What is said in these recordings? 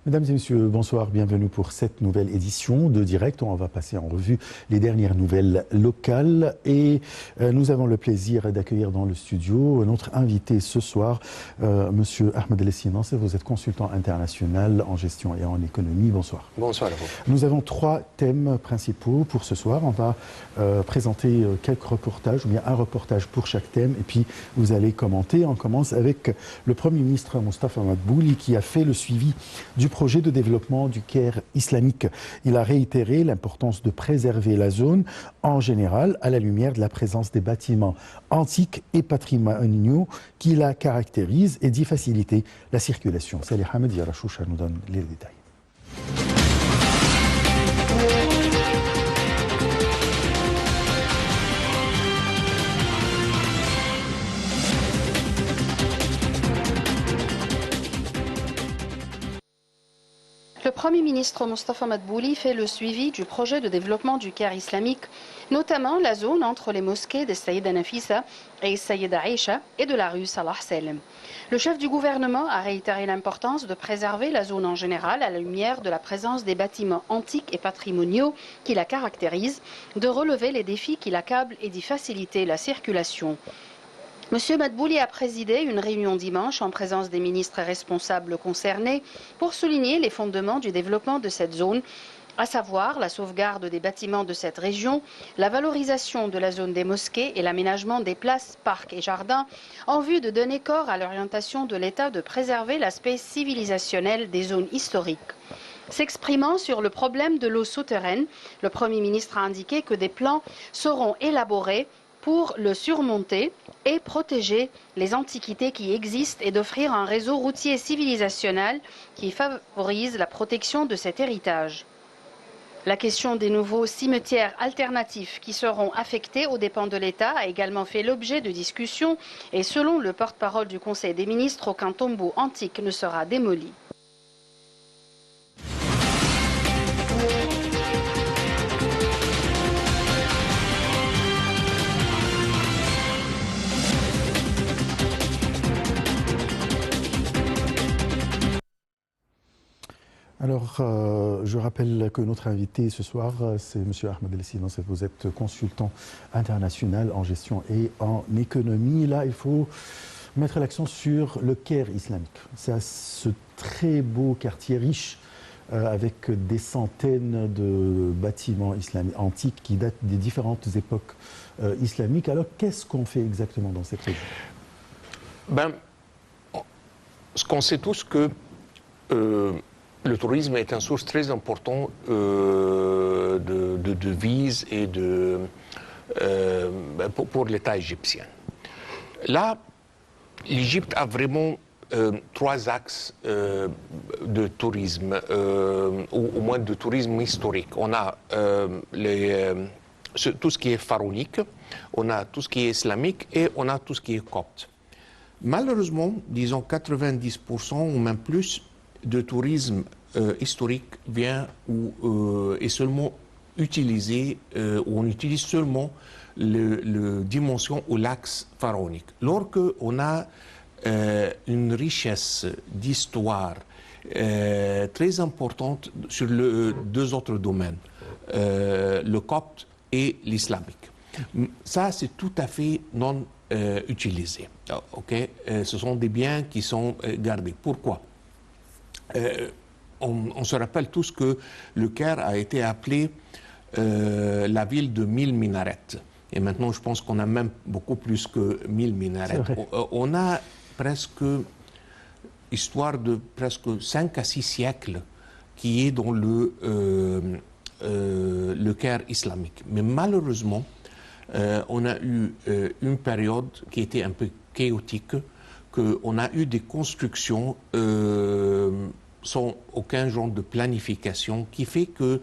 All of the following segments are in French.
Mesdames et messieurs, bonsoir, bienvenue pour cette nouvelle édition de Direct. On va passer en revue les dernières nouvelles locales et nous avons le plaisir d'accueillir dans le studio notre invité ce soir, Monsieur Ahmed El-Essienancé. Vous êtes consultant international en gestion et en économie. Bonsoir. Bonsoir à vous. Nous avons trois thèmes principaux pour ce soir. On va présenter quelques reportages, ou bien un reportage pour chaque thème, et puis vous allez commenter. On commence avec le Premier ministre Moustapha Madbouli qui a fait le suivi du projet de développement du Caire islamique. Il a réitéré l'importance de préserver la zone en général à la lumière de la présence des bâtiments antiques et patrimoniaux qui la caractérisent et d'y faciliter la circulation. Salih Hamed Yarachoucha nous donne les détails. Le Premier ministre Moustapha Madbouli fait le suivi du projet de développement du Caire islamique, notamment la zone entre les mosquées de Sayyida Nafisa et Sayyida Aïcha et de la rue Salah Salem. Le chef du gouvernement a réitéré l'importance de préserver la zone en général à la lumière de la présence des bâtiments antiques et patrimoniaux qui la caractérisent, de relever les défis qui l'accablent et d'y faciliter la circulation. Monsieur Madbouli a présidé une réunion dimanche en présence des ministres responsables concernés pour souligner les fondements du développement de cette zone, à savoir la sauvegarde des bâtiments de cette région, la valorisation de la zone des mosquées et l'aménagement des places, parcs et jardins en vue de donner corps à l'orientation de l'État de préserver l'aspect civilisationnel des zones historiques. S'exprimant sur le problème de l'eau souterraine, le Premier ministre a indiqué que des plans seront élaborés pour le surmonter et protéger les antiquités qui existent et d'offrir un réseau routier civilisationnel qui favorise la protection de cet héritage. La question des nouveaux cimetières alternatifs qui seront affectés aux dépens de l'État a également fait l'objet de discussions et selon le porte-parole du Conseil des ministres, aucun tombeau antique ne sera démoli. Alors, je rappelle que notre invité ce soir, c'est M. Ahmed El-Essienancé. Vous êtes consultant international en gestion et en économie. Là, il faut mettre l'accent sur le Caire islamique. C'est ce très beau quartier riche avec des centaines de bâtiments islamiques antiques qui datent des différentes époques islamiques. Alors, qu'est-ce qu'on fait exactement dans cette région? Ce qu'on sait tous que le tourisme est une source très importante de devises et pour l'État égyptien. Là, l'Égypte a vraiment trois axes de tourisme, ou au moins de tourisme historique. On a tout ce qui est pharaonique, on a tout ce qui est islamique et on a tout ce qui est copte. Malheureusement, disons 90% ou même plus, de tourisme historique vient ou est seulement utilisé, ou on utilise seulement le dimension ou l'axe pharaonique. Alors qu'on a une richesse d'histoire très importante sur deux autres domaines, le copte et l'islamique. Ça, c'est tout à fait non utilisé. Okay? Ce sont des biens qui sont gardés. Pourquoi? On se rappelle tous que le Caire a été appelé la ville de 1000 minarets. Et maintenant, je pense qu'on a même beaucoup plus que 1000 minarets. On a presque histoire de presque 5 à 6 siècles qui est dans le Caire islamique. Mais malheureusement, on a eu une période qui était un peu chaotique, qu'on a eu des constructions sans aucun genre de planification, qui fait que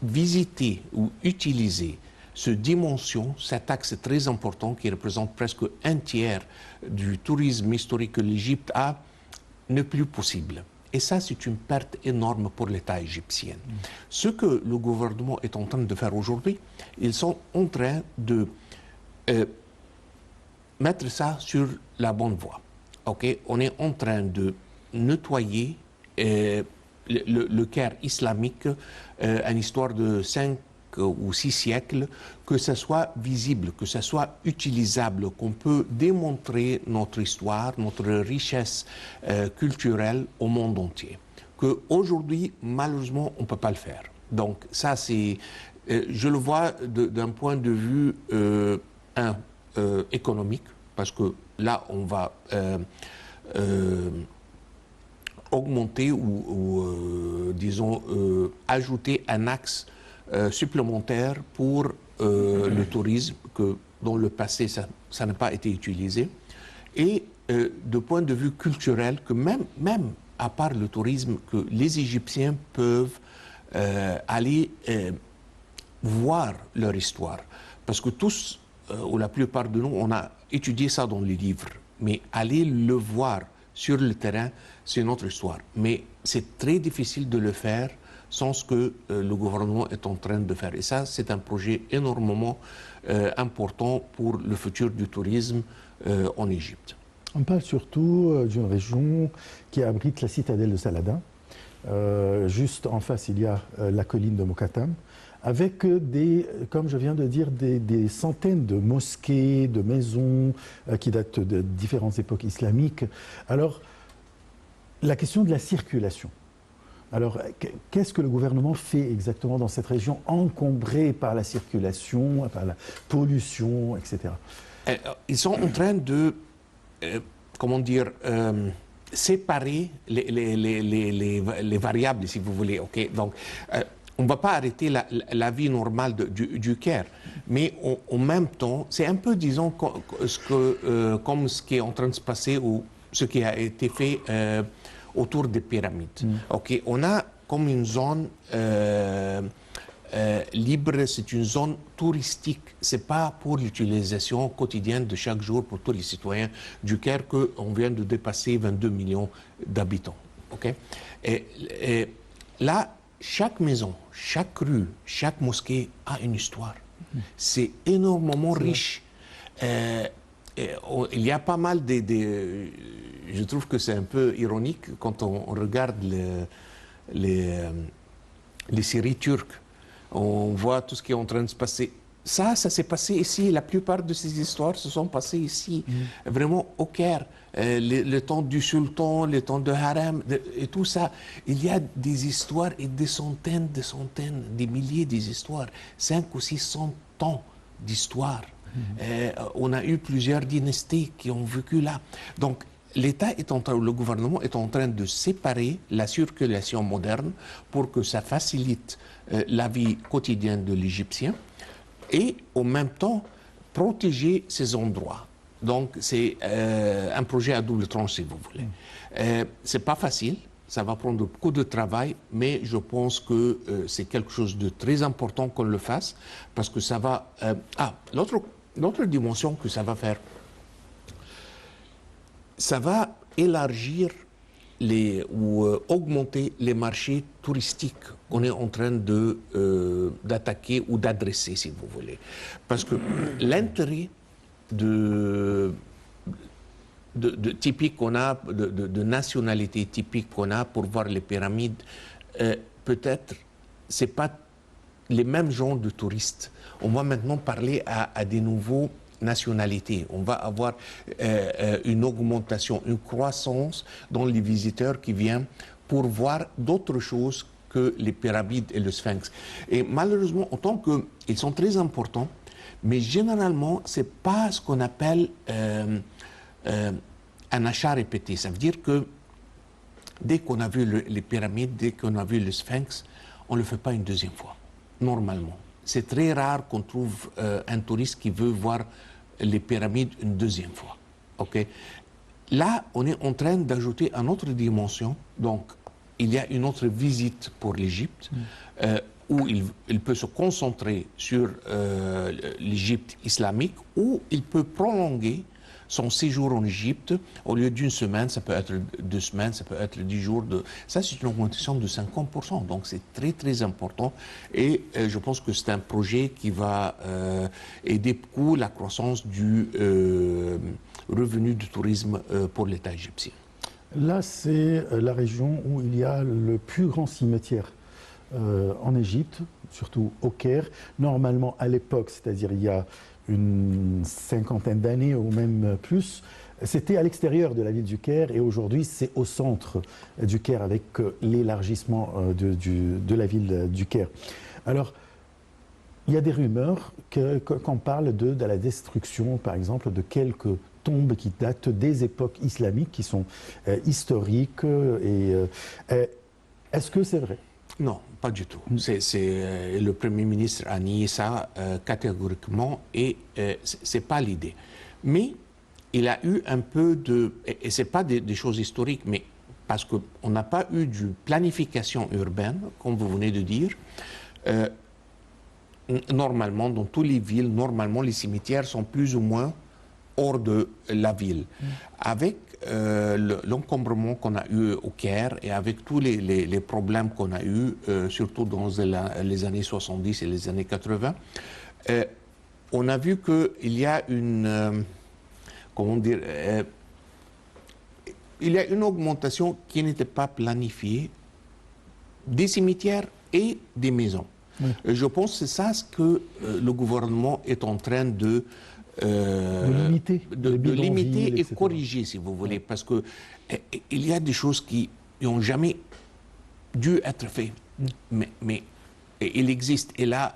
visiter ou utiliser cette dimension, cet axe très important qui représente presque un tiers du tourisme historique que l'Égypte a, n'est plus possible. Et ça, c'est une perte énorme pour l'État égyptien. Ce que le gouvernement est en train de faire aujourd'hui, ils sont en train de mettre ça sur la bonne voie. Okay? On est en train de nettoyer le Caire islamique, une histoire de 5 ou 6 siècles, que ça soit visible, que ça soit utilisable, qu'on peut démontrer notre histoire, notre richesse culturelle au monde entier. Qu'aujourd'hui, malheureusement, on ne peut pas le faire. Donc ça, c'est, je le vois d'un point de vue économique, parce que là, on va augmenter ou disons, ajouter un axe supplémentaire pour le tourisme, que dans le passé, ça n'a pas été utilisé. Et de point de vue culturel, que même à part le tourisme, que les Égyptiens peuvent aller voir leur histoire. Parce que tous, ou la plupart de nous, on a étudié ça dans les livres. Mais aller le voir sur le terrain, c'est une autre histoire. Mais c'est très difficile de le faire sans ce que le gouvernement est en train de faire. Et ça, c'est un projet énormément important pour le futur du tourisme en Égypte. On parle surtout d'une région qui abrite la citadelle de Saladin. Juste en face, il y a la colline de Mokattam, avec comme je viens de dire, des centaines de mosquées, de maisons qui datent de différentes époques islamiques. Alors, la question de la circulation. Alors, qu'est-ce que le gouvernement fait exactement dans cette région encombrée par la circulation, par la pollution, etc. Ils sont en train de, comment dire, séparer les variables, si vous voulez. Okay? Donc, on ne va pas arrêter la vie normale du Caire, mais en même temps, c'est un peu, disons, comme ce qui est en train de se passer ou ce qui a été fait autour des pyramides. Okay? On a comme une zone libre, c'est une zone touristique. Ce n'est pas pour l'utilisation quotidienne de chaque jour pour tous les citoyens du Caire qu'on vient de dépasser 22 millions d'habitants. Okay? Et là, chaque maison, chaque rue, chaque mosquée a une histoire. C'est énormément riche. Il y a pas mal je trouve que c'est un peu ironique quand on regarde les séries turques. On voit tout ce qui est en train de se passer. Ça s'est passé ici. La plupart de ces histoires se sont passées ici, vraiment au Caire. Le temps du sultan, le temps de Harem, et tout ça. Il y a des histoires et des centaines, des milliers d'histoires. 500 ou 600 ans d'histoire. On a eu plusieurs dynasties qui ont vécu là. Donc, le gouvernement est en train de séparer la circulation moderne pour que ça facilite la vie quotidienne de l'Égyptien et en même temps protéger ces endroits. Donc, c'est un projet à double tranche, si vous voulez. C'est pas facile. Ça va prendre beaucoup de travail, mais je pense que c'est quelque chose de très important qu'on le fasse parce que ça va... l'autre dimension que ça va faire, ça va élargir ou augmenter les marchés touristiques qu'on est en train d'attaquer ou d'adresser, si vous voulez. Parce que l'intérêt typique qu'on a, de nationalité typique qu'on a pour voir les pyramides, peut-être c'est pas les mêmes genres de touristes. On va maintenant parler à des nouveaux nationalités. On va avoir une augmentation, une croissance dans les visiteurs qui viennent pour voir d'autres choses que les pyramides et le sphinx. Et malheureusement, autant qu'ils sont très importants, mais généralement, ce n'est pas ce qu'on appelle un achat répété. Ça veut dire que dès qu'on a vu les pyramides, dès qu'on a vu le sphinx, on ne le fait pas une deuxième fois, normalement. C'est très rare qu'on trouve un touriste qui veut voir les pyramides une deuxième fois. Okay? Là, on est en train d'ajouter une autre dimension. Donc, il y a une autre visite pour l'Égypte où il peut se concentrer sur l'Égypte islamique, ou il peut prolonger son séjour en Égypte. Au lieu d'une semaine, ça peut être 2 semaines, ça peut être 10 jours. Ça, c'est une augmentation de 50%. Donc, c'est très, très important. Et je pense que c'est un projet qui va aider beaucoup la croissance du revenu du tourisme pour l'État égyptien. Là, c'est la région où il y a le plus grand cimetière en Égypte, surtout au Caire. Normalement, à l'époque, c'est-à-dire il y a une cinquantaine d'années ou même plus, c'était à l'extérieur de la ville du Caire et aujourd'hui c'est au centre du Caire avec l'élargissement de la ville du Caire. Alors, il y a des rumeurs qu'on parle de la destruction, par exemple, de quelques tombes qui datent des époques islamiques, qui sont historiques. Est-ce que c'est vrai? Non, pas du tout. Le Premier ministre a nié ça catégoriquement et ce n'est pas l'idée. Mais il a eu un peu de... Et ce n'est pas des choses historiques, mais parce qu'on n'a pas eu de planification urbaine, comme vous venez de dire. Normalement, dans toutes les villes, normalement, les cimetières sont plus ou moins hors de la ville. Avec l'encombrement qu'on a eu au Caire et avec tous les problèmes qu'on a eu, surtout dans les années 70 et les années 80, on a vu qu'il y a une... comment dire, il y a une augmentation qui n'était pas planifiée des cimetières et des maisons. Oui. Je pense que c'est ça ce que le gouvernement est en train de limiter et corriger, si vous voulez, parce que il y a des choses qui n'ont jamais dû être faites, mais il existe. Et là,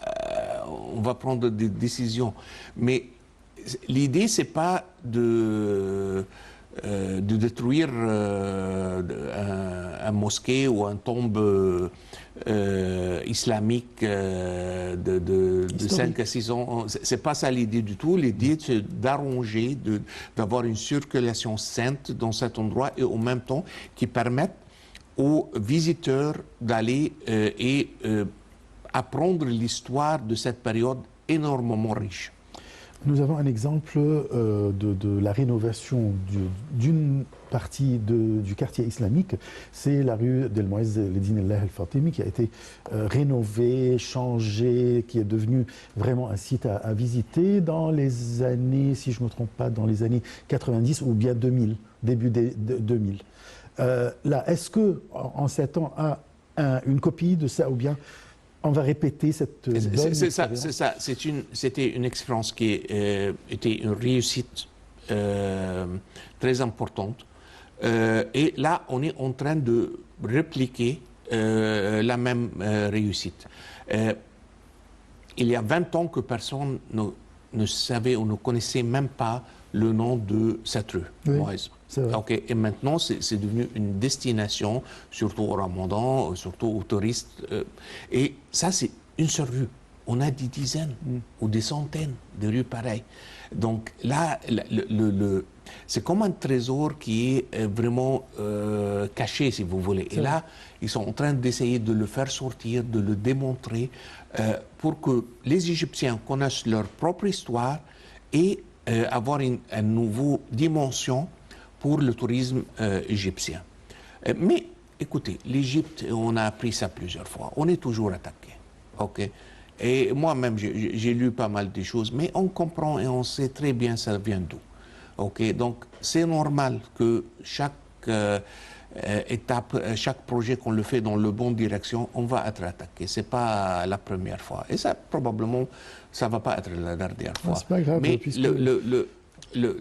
on va prendre des décisions. Mais l'idée, c'est pas de détruire un mosquée ou un tombe islamique de 5 à 6 ans. C'est pas ça l'idée du tout. L'idée, c'est d'arranger, d'avoir une circulation sainte dans cet endroit et en même temps qui permette aux visiteurs d'aller et apprendre l'histoire de cette période énormément riche. Nous avons un exemple de la rénovation d'une partie du quartier islamique. C'est la rue Del Muezz Ledine El Fatimi qui a été rénovée, changée, qui est devenue vraiment un site à visiter dans les années, si je ne me trompe pas, dans les années 90 ou bien 2000, début 2000. Là, est-ce que en 7 ans, une copie de ça ou bien on va répéter cette bonne expérience? C'est ça. C'était une expérience qui était une réussite très importante. Et là, on est en train de répliquer la même réussite. Il y a 20 ans que personne ne savait ou ne connaissait même pas le nom de cette rue. Oui, okay. Et maintenant, c'est devenu une destination, surtout au Ramadan, surtout aux touristes. Et ça, c'est une seule rue. On a des dizaines ou des centaines de rues pareilles. Donc là, c'est comme un trésor qui est vraiment caché, si vous voulez. Et là, ils sont en train d'essayer de le faire sortir, de le démontrer, pour que les Égyptiens connaissent leur propre histoire et avoir une nouvelle dimension pour le tourisme égyptien. Mais écoutez, l'Égypte, on a appris ça plusieurs fois. On est toujours attaqué. Okay? Et moi-même, j'ai lu pas mal de choses, mais on comprend et on sait très bien ça vient d'où. Okay? Donc, c'est normal que chaque étape, chaque projet qu'on le fait dans la bonne direction, on va être attaqué. Ce n'est pas la première fois. Et ça, probablement, ça ne va pas être la dernière fois. C'est pas grave, mais puisque...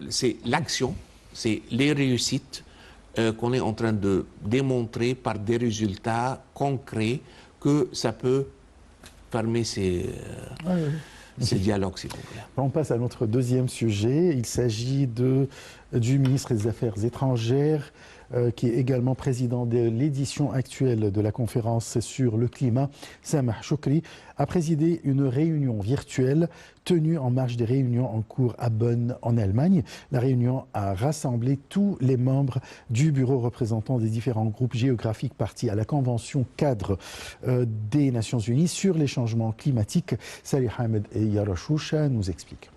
c'est l'action, c'est les réussites qu'on est en train de démontrer par des résultats concrets que ça peut fermer ces dialogues, si vous voulez. On passe à notre deuxième sujet. Il s'agit du ministre des Affaires étrangères, qui est également président de l'édition actuelle de la conférence sur le climat. Samah Choukri a présidé une réunion virtuelle tenue en marge des réunions en cours à Bonn, en Allemagne. La réunion a rassemblé tous les membres du bureau représentant des différents groupes géographiques partis à la Convention cadre des Nations Unies sur les changements climatiques. Salih Ahmed et Yara Choucha nous expliquent.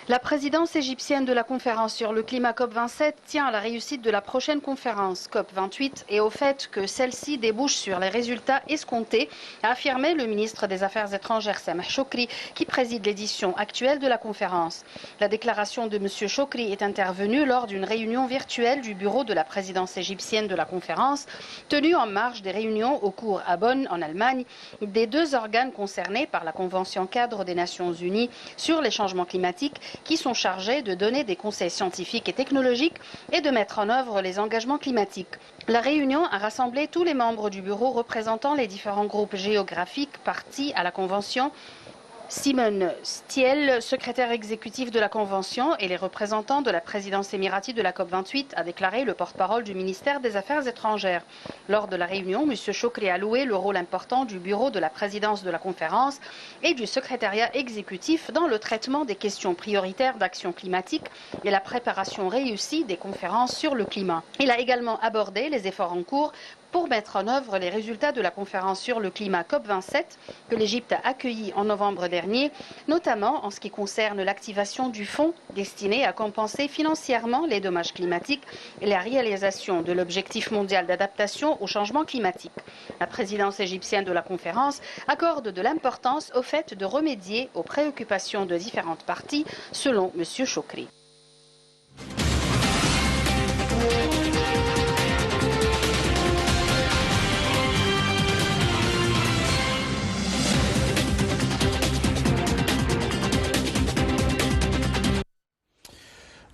La présidence égyptienne de la conférence sur le climat COP27 tient à la réussite de la prochaine conférence COP28 et au fait que celle-ci débouche sur les résultats escomptés, a affirmé le ministre des Affaires étrangères Sameh Choukri, qui préside l'édition actuelle de la conférence. La déclaration de M. Choukri est intervenue lors d'une réunion virtuelle du bureau de la présidence égyptienne de la conférence, tenue en marge des réunions au cours à Bonn, en Allemagne, des deux organes concernés par la Convention cadre des Nations Unies sur les changements climatiques, qui sont chargés de donner des conseils scientifiques et technologiques et de mettre en œuvre les engagements climatiques. La réunion a rassemblé tous les membres du bureau représentant les différents groupes géographiques partis à la Convention. Simon Stiel, secrétaire exécutif de la Convention, et les représentants de la présidence émiratie de la COP28, a déclaré le porte-parole du ministère des Affaires étrangères. Lors de la réunion, M. Choukri a loué le rôle important du bureau de la présidence de la conférence et du secrétariat exécutif dans le traitement des questions prioritaires d'action climatique et la préparation réussie des conférences sur le climat. Il a également abordé les efforts en cours pour mettre en œuvre les résultats de la conférence sur le climat COP27 que l'Égypte a accueillie en novembre dernier, notamment en ce qui concerne l'activation du fonds destiné à compenser financièrement les dommages climatiques et la réalisation de l'objectif mondial d'adaptation au changement climatique. La présidence égyptienne de la conférence accorde de l'importance au fait de remédier aux préoccupations de différentes parties, selon M. Choukri.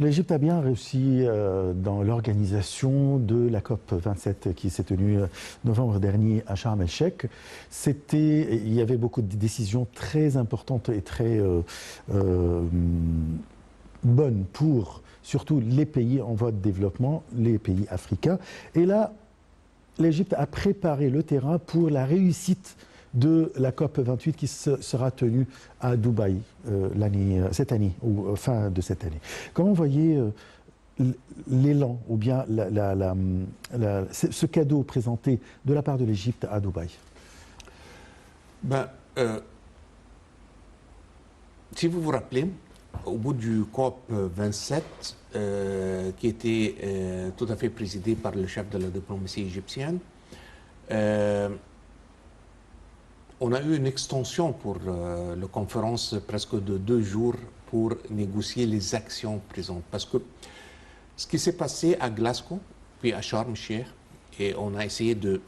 L'Égypte a bien réussi dans l'organisation de la COP27 qui s'est tenue novembre dernier à Sharm el-Sheikh. Il y avait beaucoup de décisions très importantes et très bonnes pour surtout les pays en voie de développement, les pays africains. Et là, l'Égypte a préparé le terrain pour la réussite de la COP28 qui sera tenue à Dubaï cette année, ou fin de cette année. Comment voyez l'élan ou bien ce cadeau présenté de la part de l'Égypte à Dubaï? Si vous vous rappelez, au bout du COP 27, qui était tout à fait présidé par le chef de la diplomatie égyptienne, on a eu une extension pour la conférence presque de 2 jours pour négocier les actions présentes. Parce que ce qui s'est passé à Glasgow, puis à Sharm el-Sheikh, et on a essayé de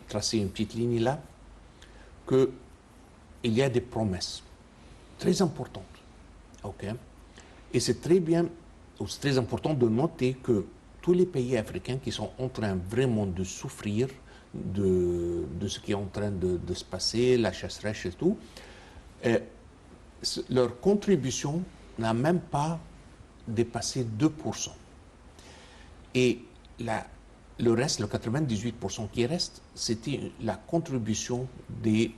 tracer une petite ligne là, qu'il y a des promesses très importantes. Okay. Et c'est très bien, c'est très important de noter que tous les pays africains qui sont en train vraiment de souffrir de ce qui est en train de se passer, la sécheresse et tout, leur contribution n'a même pas dépassé 2%. Et le reste, le 98% qui reste, c'était la contribution des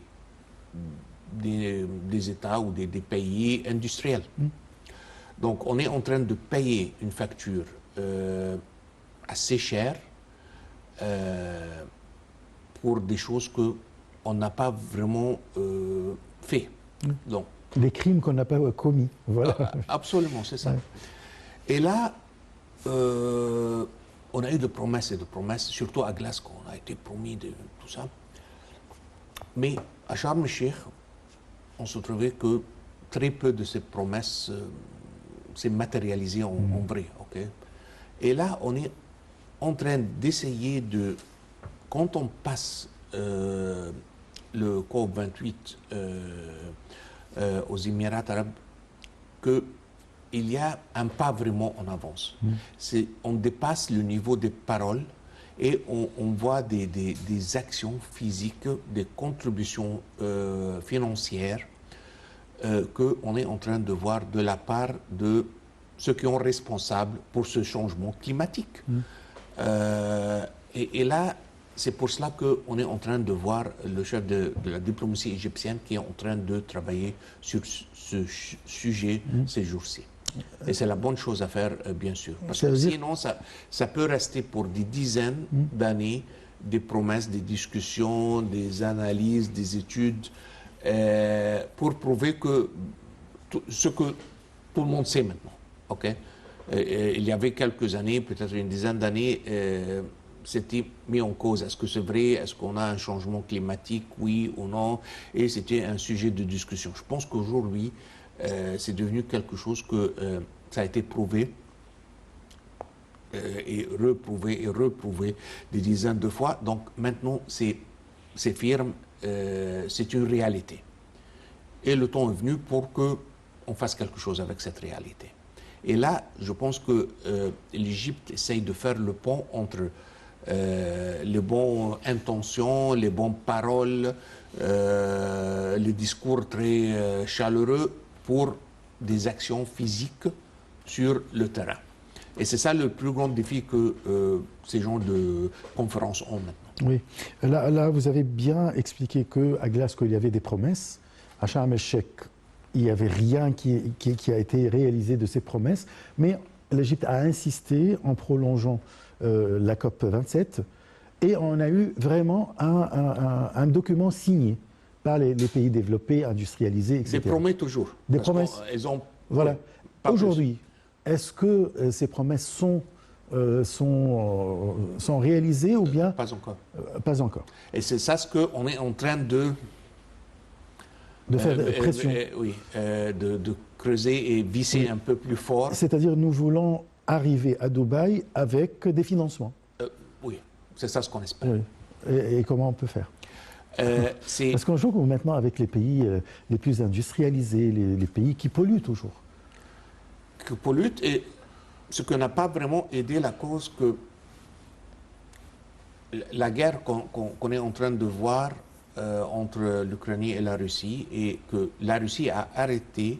États ou des pays industriels. Donc on est en train de payer une facture assez chère pour des choses qu'on n'a pas vraiment fait. Donc, des crimes qu'on n'a pas commis. Voilà. Absolument, c'est ça. Ouais. Et là, on a eu de promesses et de promesses, surtout à Glasgow, on a été promis de tout ça. Mais à Sharm el-Sheikh, on se trouvait que très peu de ces promesses s'est matérialisées en vrai. Okay? Et là, on est en train d'essayer de, quand on passe le COP28 aux Émirats arabes, qu'il y a un pas vraiment en avance. On dépasse le niveau des paroles et on voit des actions physiques, des contributions financières qu'on est en train de voir de la part de ceux qui sont responsables pour ce changement climatique. Et là, c'est pour cela qu'on est en train de voir le chef de la diplomatie égyptienne qui est en train de travailler sur ce sujet ces jours-ci. Et c'est la bonne chose à faire, bien sûr. Parce que sinon, ça peut rester pour des dizaines d'années, des promesses, des discussions, des analyses, des études, pour prouver que ce que tout le monde sait maintenant. Ok. Il y avait quelques années, peut-être une dizaine d'années, c'était mis en cause. Est-ce que c'est vrai? Est-ce qu'on a un changement climatique? Oui ou non? Et c'était un sujet de discussion. Je pense qu'aujourd'hui, c'est devenu quelque chose que ça a été prouvé et reprouvé des dizaines de fois. Donc maintenant, c'est firme, c'est une réalité. Et le temps est venu pour qu'on fasse quelque chose avec cette réalité. Et là, je pense que l'Égypte essaye de faire le pont entre les bonnes intentions, les bonnes paroles, les discours très chaleureux pour des actions physiques sur le terrain. Et c'est ça le plus grand défi que ces genres de conférences ont maintenant. Oui, là vous avez bien expliqué qu'à Glasgow, il y avait des promesses. À Sharm el-Sheikh, il n'y avait rien qui a été réalisé de ces promesses, mais l'Égypte a insisté en prolongeant la COP 27 et on a eu vraiment un document signé par les pays développés, industrialisés, etc. Des promesses toujours. Des promesses. Elles ont voilà. Aujourd'hui, est-ce que ces promesses sont réalisées ou bien pas encore. Pas encore. Et c'est ça ce qu'on est en train de faire pression. Oui, de creuser et visser un peu plus fort. C'est-à-dire nous voulons arriver à Dubaï avec des financements. Oui, c'est ça ce qu'on espère. Oui. Et comment on peut faire Parce qu'on joue maintenant avec les pays les plus industrialisés, les pays qui polluent toujours. Qui polluent, et ce qui n'a pas vraiment aidé la cause, que la guerre qu'on est en train de voir entre l'Ukraine et la Russie, et que la Russie a arrêté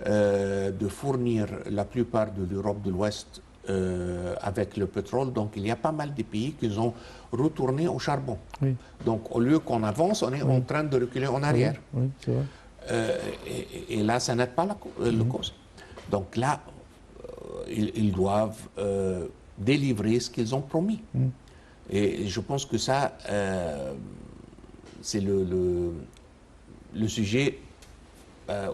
de fournir la plupart de l'Europe de l'Ouest avec le pétrole. Donc il y a pas mal de pays qui ont retourné au charbon. Oui. Donc au lieu qu'on avance, on est en train de reculer en arrière. Oui, c'est vrai. Et là, ça n'aide pas la cause. Donc là, ils doivent délivrer ce qu'ils ont promis. Et je pense que ça, c'est le sujet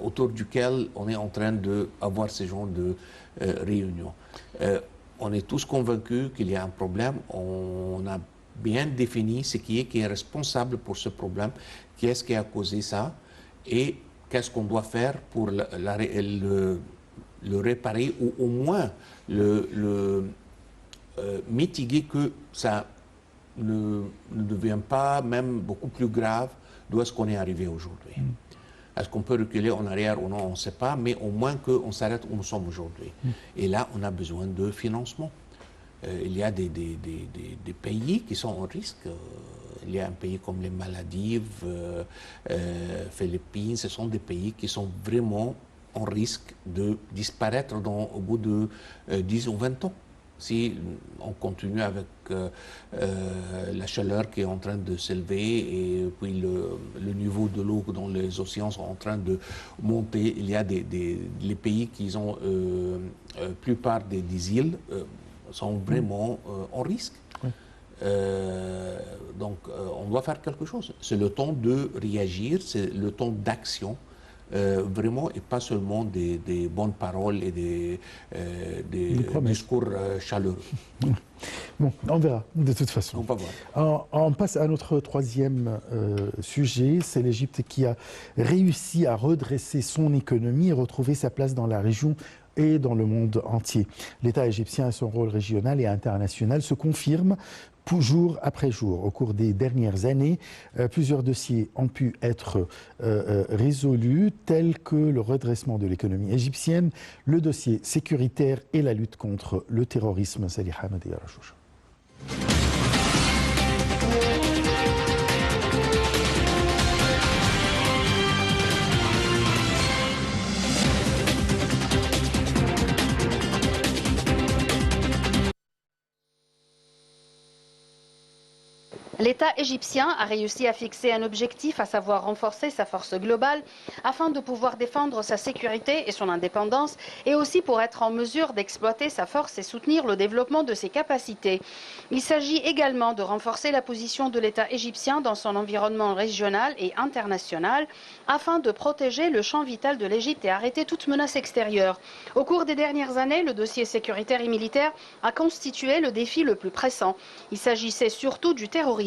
autour duquel on est en train d'avoir ce genre de réunions. On est tous convaincus qu'il y a un problème. On a bien défini ce qui est responsable pour ce problème, qui est-ce qui a causé ça, et qu'est-ce qu'on doit faire pour le réparer, ou au moins mitiguer que ça ne devient pas même beaucoup plus grave d'où est-ce qu'on est arrivé aujourd'hui. Est-ce qu'on peut reculer en arrière ou non, on ne sait pas, mais au moins qu'on s'arrête où nous sommes aujourd'hui. Et là, on a besoin de financement. Il y a des pays qui sont en risque. Il y a un pays comme les Maldives, Philippines, ce sont des pays qui sont vraiment en risque de disparaître au bout de 10 ou 20 ans. Si on continue avec la chaleur qui est en train de s'élever, et puis le niveau de l'eau dans les océans sont en train de monter, il y a les pays qui ont plupart des îles sont vraiment en risque. Oui. Donc on doit faire quelque chose. C'est le temps de réagir, c'est le temps d'action. Vraiment, et pas seulement des bonnes paroles et des discours chaleureux. Bon, on verra, de toute façon. On va voir. On passe à notre troisième sujet. C'est l'Égypte qui a réussi à redresser son économie et retrouver sa place dans la région et dans le monde entier. L'État égyptien et son rôle régional et international se confirment jour après jour. Au cours des dernières années, plusieurs dossiers ont pu être résolus, tels que le redressement de l'économie égyptienne, le dossier sécuritaire et la lutte contre le terrorisme. Salih Hamadi Arachouch. L'État égyptien a réussi à fixer un objectif, à savoir renforcer sa force globale afin de pouvoir défendre sa sécurité et son indépendance et aussi pour être en mesure d'exploiter sa force et soutenir le développement de ses capacités. Il s'agit également de renforcer la position de l'État égyptien dans son environnement régional et international afin de protéger le champ vital de l'Égypte et arrêter toute menace extérieure. Au cours des dernières années, le dossier sécuritaire et militaire a constitué le défi le plus pressant. Il s'agissait surtout du terrorisme.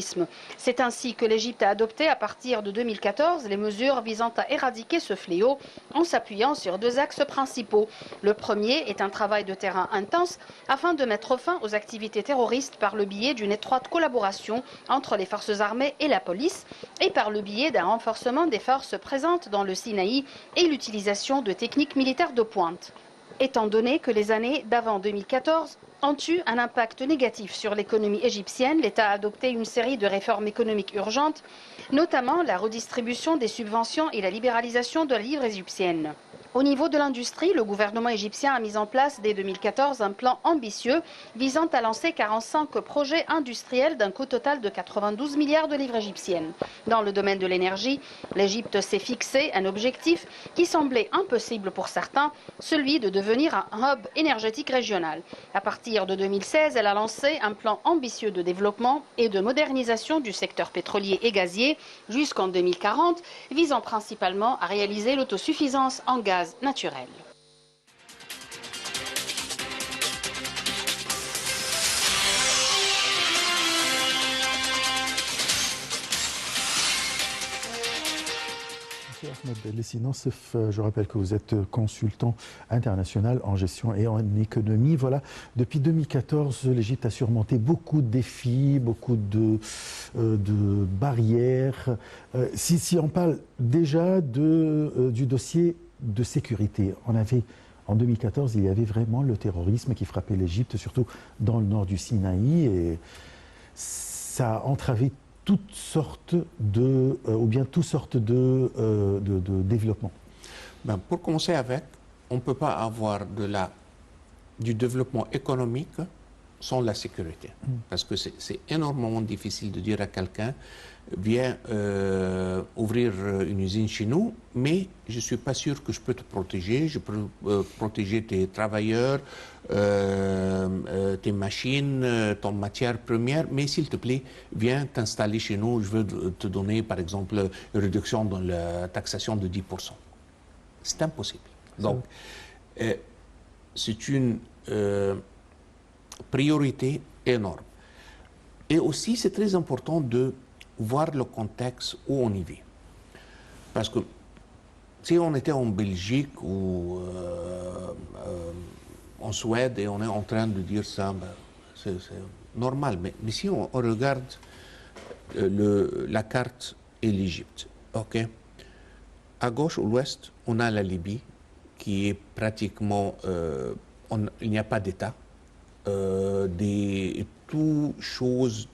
C'est ainsi que l'Égypte a adopté à partir de 2014 les mesures visant à éradiquer ce fléau en s'appuyant sur deux axes principaux. Le premier est un travail de terrain intense afin de mettre fin aux activités terroristes par le biais d'une étroite collaboration entre les forces armées et la police et par le biais d'un renforcement des forces présentes dans le Sinaï et l'utilisation de techniques militaires de pointe. Étant donné que les années d'avant 2014 ont eu un impact négatif sur l'économie égyptienne, l'État a adopté une série de réformes économiques urgentes, notamment la redistribution des subventions et la libéralisation de la livre égyptienne. Au niveau de l'industrie, le gouvernement égyptien a mis en place dès 2014 un plan ambitieux visant à lancer 45 projets industriels d'un coût total de 92 milliards de livres égyptiennes. Dans le domaine de l'énergie, l'Égypte s'est fixé un objectif qui semblait impossible pour certains, celui de devenir un hub énergétique régional. À partir de 2016, elle a lancé un plan ambitieux de développement et de modernisation du secteur pétrolier et gazier jusqu'en 2040, visant principalement à réaliser l'autosuffisance en gaz naturel. Monsieur Ahmed Lessine-Nassef, je rappelle que vous êtes consultant international en gestion et en économie. Voilà, depuis 2014, l'Égypte a surmonté beaucoup de défis, beaucoup de barrières. Si on parle déjà du dossier de sécurité, en 2014, il y avait vraiment le terrorisme qui frappait l'Égypte, surtout dans le nord du Sinaï, et ça a entravé toutes sortes de développement. Ben, pour commencer avec, on ne peut pas avoir du développement économique sans la sécurité. Parce que c'est énormément difficile de dire à quelqu'un, viens ouvrir une usine chez nous, mais je ne suis pas sûr que je peux te protéger, je peux protéger tes travailleurs, tes machines, ton matière première, mais s'il te plaît, viens t'installer chez nous, je veux te donner par exemple une réduction dans la taxation de 10%. C'est impossible. Donc, c'est une priorité énorme. Et aussi, c'est très important de voir le contexte où on y vit. Parce que si on était en Belgique ou en Suède et on est en train de dire ça, ben, c'est normal. Mais si on regarde la carte et l'Égypte, ok, à gauche ou l'ouest, on a la Libye qui est pratiquement, il n'y a pas d'État. Toutes choses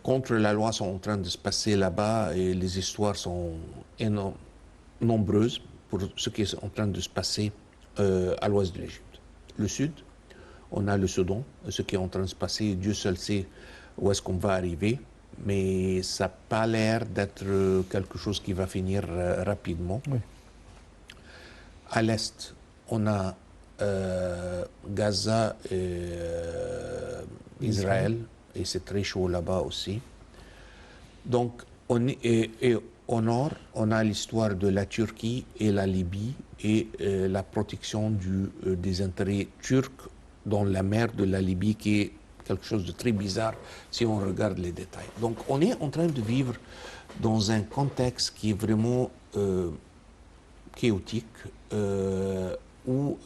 contre la loi sont en train de se passer là-bas et les histoires sont nombreuses pour ce qui est en train de se passer à l'ouest de l'Égypte. Le sud, on a le Soudan, ce qui est en train de se passer, Dieu seul sait où est-ce qu'on va arriver, mais ça n'a pas l'air d'être quelque chose qui va finir rapidement. Oui. À l'est, on a Gaza et Israël, et c'est très chaud là-bas aussi. Donc, et au nord, on a l'histoire de la Turquie et la Libye et la protection des intérêts turcs dans la mer de la Libye, qui est quelque chose de très bizarre si on regarde les détails. Donc, on est en train de vivre dans un contexte qui est vraiment chaotique, où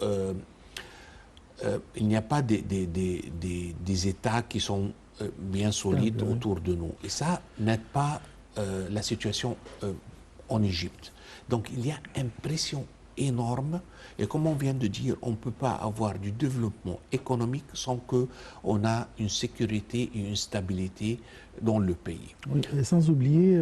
il n'y a pas des États qui sont bien solides autour de nous. Et ça n'aide pas la situation en Égypte. Donc il y a une pression énorme. Et comme on vient de dire, on ne peut pas avoir du développement économique sans qu'on a une sécurité et une stabilité dans le pays. Oui, et sans oublier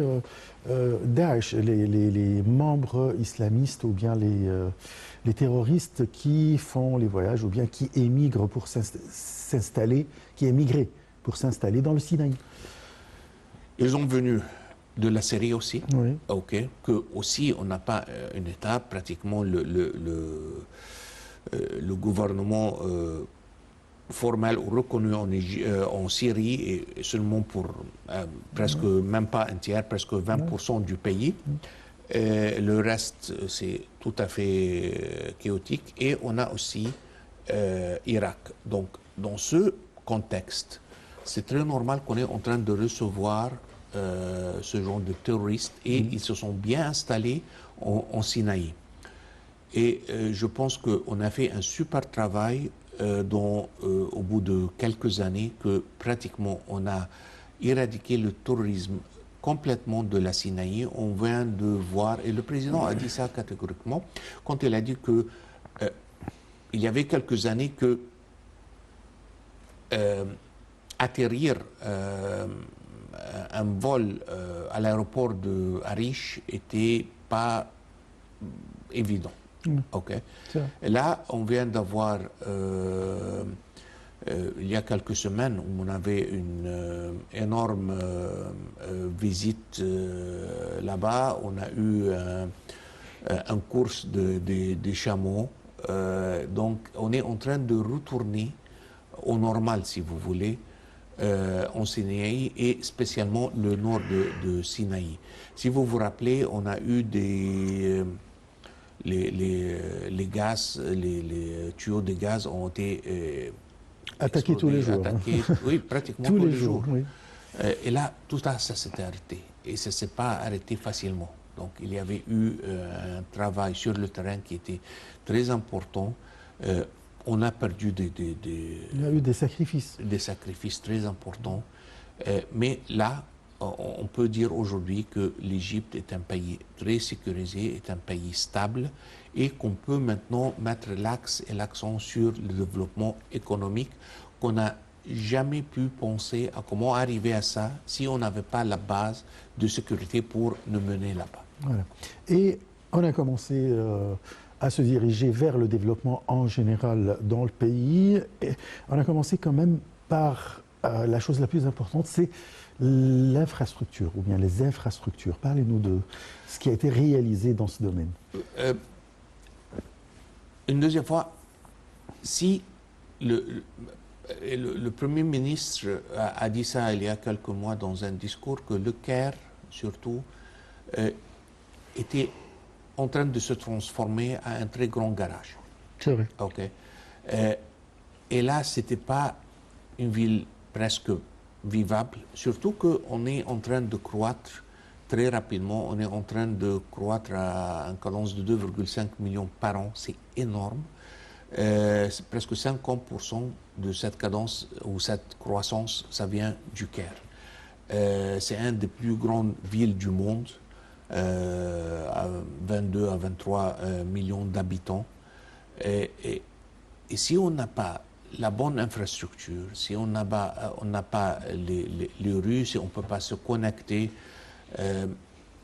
Daesh, les membres islamistes ou bien les terroristes qui font les voyages ou bien qui émigrent pour s'installer, qui émigraient pour s'installer dans le Sinaï. Ils ont venu de la Syrie aussi, Oui. ok, que aussi on n'a pas un État, pratiquement le gouvernement formel ou reconnu en Syrie et seulement pour presque même pas un tiers, presque 20% du pays. Le reste, c'est tout à fait chaotique. Et on a aussi Irak. Donc, dans ce contexte, c'est très normal qu'on est en train de recevoir ce genre de terroristes et ils se sont bien installés en Sinaï. Et je pense qu'on a fait un super travail au bout de quelques années, que pratiquement on a éradiqué le terrorisme complètement de la Sinaï. On vient de voir, et le président a dit ça catégoriquement, quand il a dit que il y avait quelques années que atterrir un vol à l'aéroport de Arish était pas évident. Okay. Et là, on vient d'avoir, il y a quelques semaines, on avait une énorme visite là-bas. On a eu un course des chameaux. Donc, on est en train de retourner au normal, si vous voulez, en Sinaï et spécialement le nord de Sinaï. Si vous vous rappelez, on a eu les gaz, les tuyaux de gaz ont été attaqués tous les jours. Oui, pratiquement tous les jours. Oui. Et là, tout ça s'est arrêté. Et ça ne s'est pas arrêté facilement. Donc, il y avait eu un travail sur le terrain qui était très important. On a perdu il y a eu des sacrifices. Des sacrifices très importants. Mais là, on peut dire aujourd'hui que l'Égypte est un pays très sécurisé, est un pays stable et qu'on peut maintenant mettre l'axe et l'accent sur le développement économique, qu'on n'a jamais pu penser à comment arriver à ça si on n'avait pas la base de sécurité pour nous mener là-bas. Voilà. Et on a commencé à se diriger vers le développement en général dans le pays. Et on a commencé quand même par la chose la plus importante, c'est l'infrastructure, ou bien les infrastructures. Parlez-nous de ce qui a été réalisé dans ce domaine. Une deuxième fois, si le Premier ministre a dit ça il y a quelques mois dans un discours, que le Caire, surtout, était en train de se transformer en un très grand garage. C'est vrai. Okay. Et là, ce n'était pas une ville presque vivable, surtout qu'on est en train de croître très rapidement. On est en train de croître à une cadence de 2,5 millions par an. C'est énorme. Presque 50% de cette cadence ou cette croissance, ça vient du Caire. C'est une des plus grandes villes du monde, à 22 à 23 millions d'habitants. Et si on n'a pas la bonne infrastructure, si on n'a pas les rues, si on ne peut pas se connecter,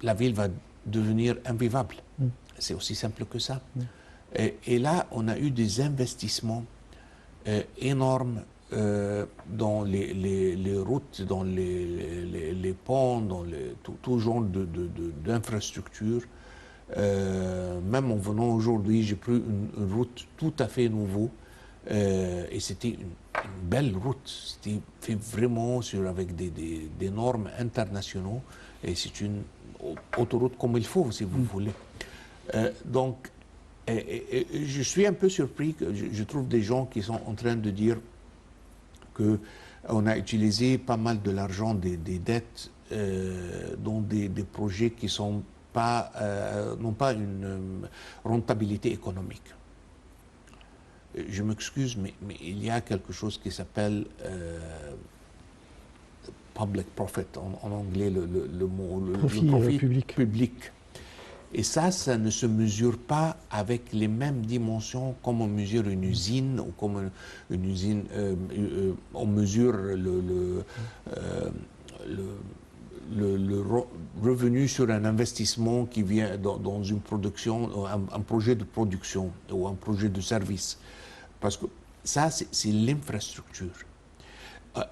la ville va devenir invivable. C'est aussi simple que ça. Et là, on a eu des investissements énormes dans les routes, dans les ponts, dans tout genre d'infrastructures. Même en venant aujourd'hui, j'ai pris une route tout à fait nouveau. Et c'était une belle route. C'était fait vraiment avec des normes internationaux. Et c'est une autoroute comme il faut, si vous voulez. Donc, je suis un peu surpris que je trouve des gens qui sont en train de dire qu'on a utilisé pas mal de l'argent des dettes dans des projets qui n'ont pas une rentabilité économique. Je m'excuse, mais il y a quelque chose qui s'appelle public profit, en anglais le mot, le profit public. Et ça ne se mesure pas avec les mêmes dimensions comme on mesure une usine ou comme une usine, on mesure le revenu sur un investissement qui vient dans une production, un projet de production ou un projet de service. Parce que ça, c'est l'infrastructure.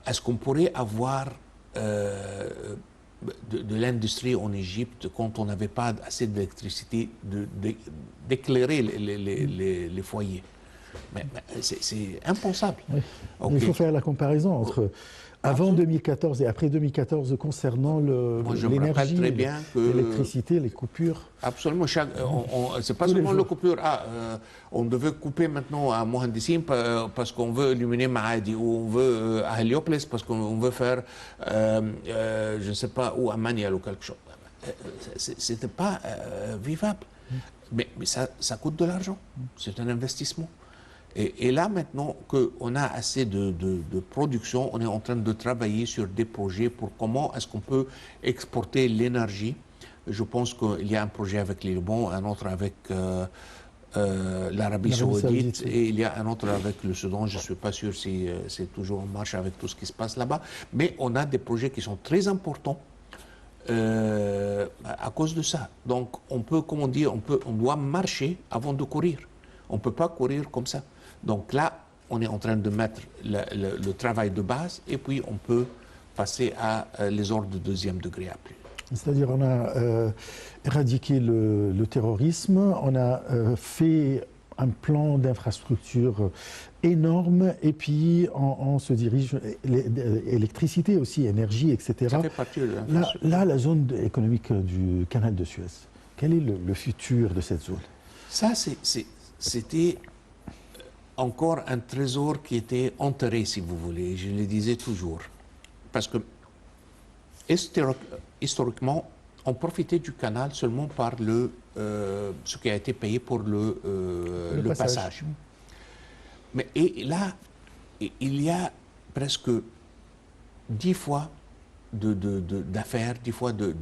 est-ce qu'on pourrait avoir de l'industrie en Égypte quand on n'avait pas assez d'électricité d'éclairer les foyers? Mais c'est impensable. Oui. Okay. Il faut faire la comparaison entre avant 2014 et après 2014 concernant l'énergie, l'électricité, les coupures. Absolument. C'est pas seulement la coupure. On devait couper maintenant à Mohandissim parce qu'on veut illuminer Maadi, ou on veut à Héliopolis parce qu'on veut faire, je ne sais pas, ou à Manial ou quelque chose. C'était pas vivable. Mais ça coûte de l'argent. C'est un investissement. Et là, maintenant qu'on a assez de production, on est en train de travailler sur des projets pour comment est-ce qu'on peut exporter l'énergie. Je pense qu'il y a un projet avec les Liban, un autre avec l'Arabie Saoudite, et il y a un autre avec le Soudan. Je ne suis pas sûr si c'est toujours en marche avec tout ce qui se passe là-bas. Mais on a des projets qui sont très importants à cause de ça. Donc, on peut, comment dire, on doit marcher avant de courir. On ne peut pas courir comme ça. Donc là, on est en train de mettre le travail de base et puis on peut passer à les ordres de deuxième degré après. C'est-à-dire on a éradiqué le terrorisme, on a fait un plan d'infrastructure énorme et puis on se dirige, électricité aussi, énergie, etc. Ça fait partie de là, la zone économique du canal de Suez, quel est le futur de cette zone? Ça, c'était encore un trésor qui était enterré, si vous voulez, je le disais toujours. Parce que, historiquement, on profitait du canal seulement par ce qui a été payé pour le passage. Mais et là, il y a presque 10 fois d'affaires, 10 fois de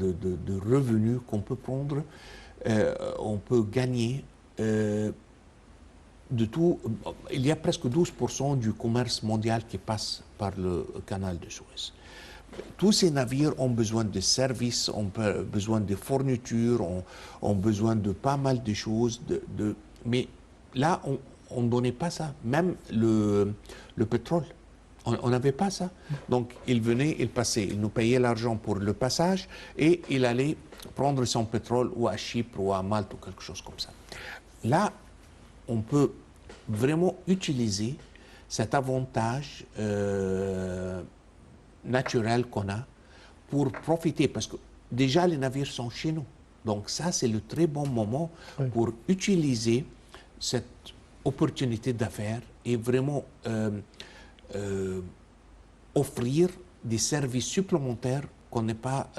revenus qu'on peut prendre, on peut gagner. De tout, il y a presque 12% du commerce mondial qui passe par le canal de Suez. Tous ces navires ont besoin de services, ont besoin de fournitures, ont besoin de pas mal de choses. Mais là, on ne donnait pas ça. Même le pétrole, on n'avait pas ça. Donc, il venait, il passait, il nous payait l'argent pour le passage et il allait prendre son pétrole ou à Chypre ou à Malte ou quelque chose comme ça. Là, on peut vraiment utiliser cet avantage naturel qu'on a pour profiter, parce que déjà les navires sont chez nous. Donc ça, c'est le très bon moment pour utiliser cette opportunité d'affaires et vraiment offrir des services supplémentaires qu'on n'est pas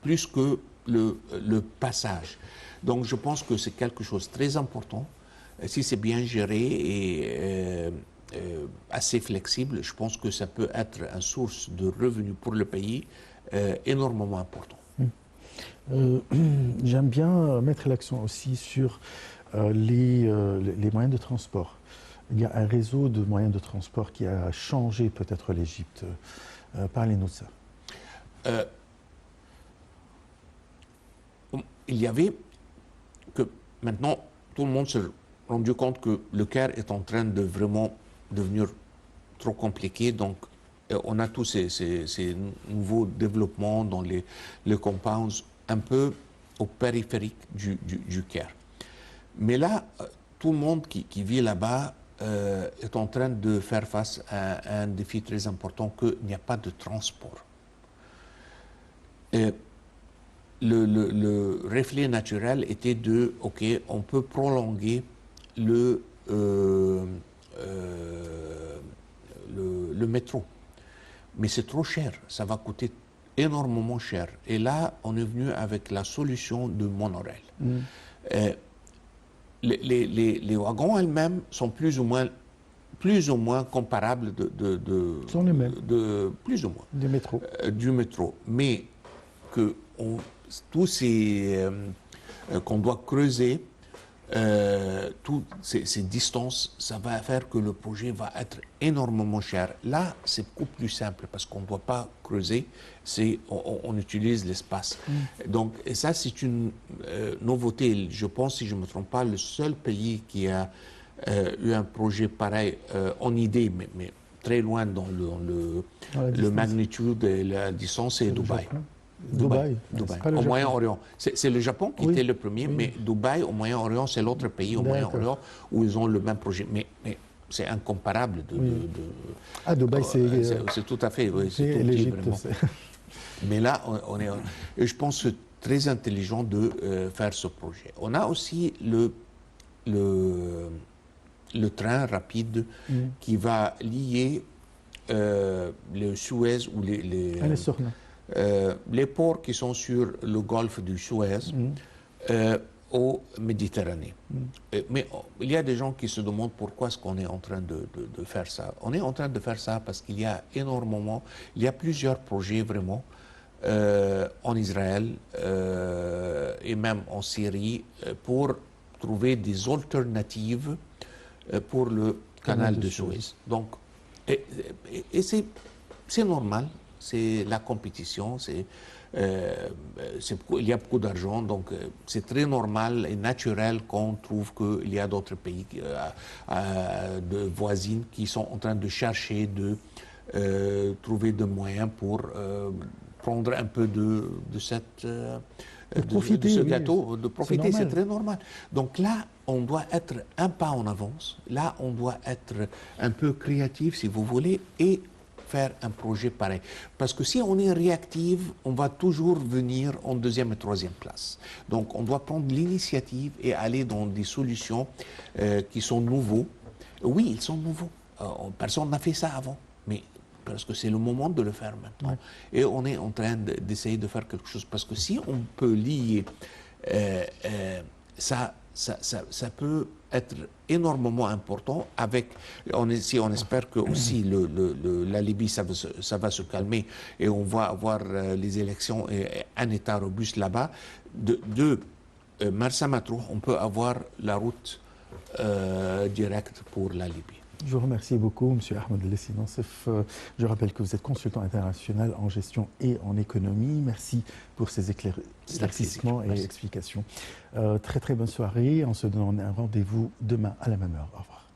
plus que le passage. Donc je pense que c'est quelque chose de très important. Si c'est bien géré et assez flexible, je pense que ça peut être une source de revenus pour le pays énormément important. J'aime bien mettre l'accent aussi sur les moyens de transport. Il y a un réseau de moyens de transport qui a changé peut-être l'Égypte. Parlez-nous de ça. Il y avait que maintenant tout le monde se rendu compte que le Caire est en train de vraiment devenir trop compliqué. Donc, on a tous ces nouveaux développements dans les compounds un peu au périphérique du Caire. Mais là, tout le monde qui vit là-bas est en train de faire face à un défi très important qu'il n'y a pas de transport. Et le reflet naturel était OK, on peut prolonger le métro. Mais c'est trop cher, ça va coûter énormément cher. Et là, on est venu avec la solution de monorail. Les wagons elles-mêmes sont plus ou moins comparables sont les mêmes. Plus ou moins. Du métro. Mais que tous ces qu'on doit creuser toutes ces distances, ça va faire que le projet va être énormément cher. Là, c'est beaucoup plus simple parce qu'on ne doit pas creuser, on utilise l'espace. Donc, et ça, c'est une nouveauté. Je pense, si je ne me trompe pas, le seul pays qui a eu un projet pareil en idée, mais très loin dans le magnitude et la distance, c'est Dubaï. Dubaï. Au Moyen-Orient. C'est le Japon qui était le premier, mais Dubaï, au Moyen-Orient, c'est l'autre pays au Moyen-Orient où ils ont le même projet. Mais c'est incomparable. Dubaï, c'est tout à fait. Oui, c'est tout petit, vraiment. Mais là, et je pense que c'est très intelligent de faire ce projet. On a aussi le train rapide qui va lier le Suez ou les ports qui sont sur le golfe du Suez aux Méditerranée. Mais il y a des gens qui se demandent pourquoi est-ce qu'on est en train de faire ça. On est en train de faire ça parce qu'il y a plusieurs projets vraiment en Israël et même en Syrie pour trouver des alternatives pour le canal de Suez. Donc, et c'est normal, c'est la compétition, il y a beaucoup d'argent, donc c'est très normal et naturel qu'on trouve qu'il y a d'autres pays de voisines qui sont en train de chercher de trouver des moyens pour prendre un peu de ce gâteau, de profiter, c'est très normal. Donc là, on doit être un pas en avance, là, on doit être un peu créatif, si vous voulez, et faire un projet pareil. Parce que si on est réactif, on va toujours venir en deuxième et troisième place. Donc on doit prendre l'initiative et aller dans des solutions qui sont nouveaux. Oui, ils sont nouveaux. Personne n'a fait ça avant, mais parce que c'est le moment de le faire maintenant. Et on est en train d'essayer de faire quelque chose. Parce que si on peut lier ça peut être énormément important avec, on espère que aussi la Libye, ça va se calmer et on va avoir les élections et un État robuste là-bas. De Marsa Matruh, on peut avoir la route directe pour la Libye. Je vous remercie beaucoup, M. Ahmed Lessi Nassef. Je rappelle que vous êtes consultant international en gestion et en économie. Merci pour ces éclaircissements et explications. Très très bonne soirée. On se donne un rendez-vous demain à la même heure. Au revoir.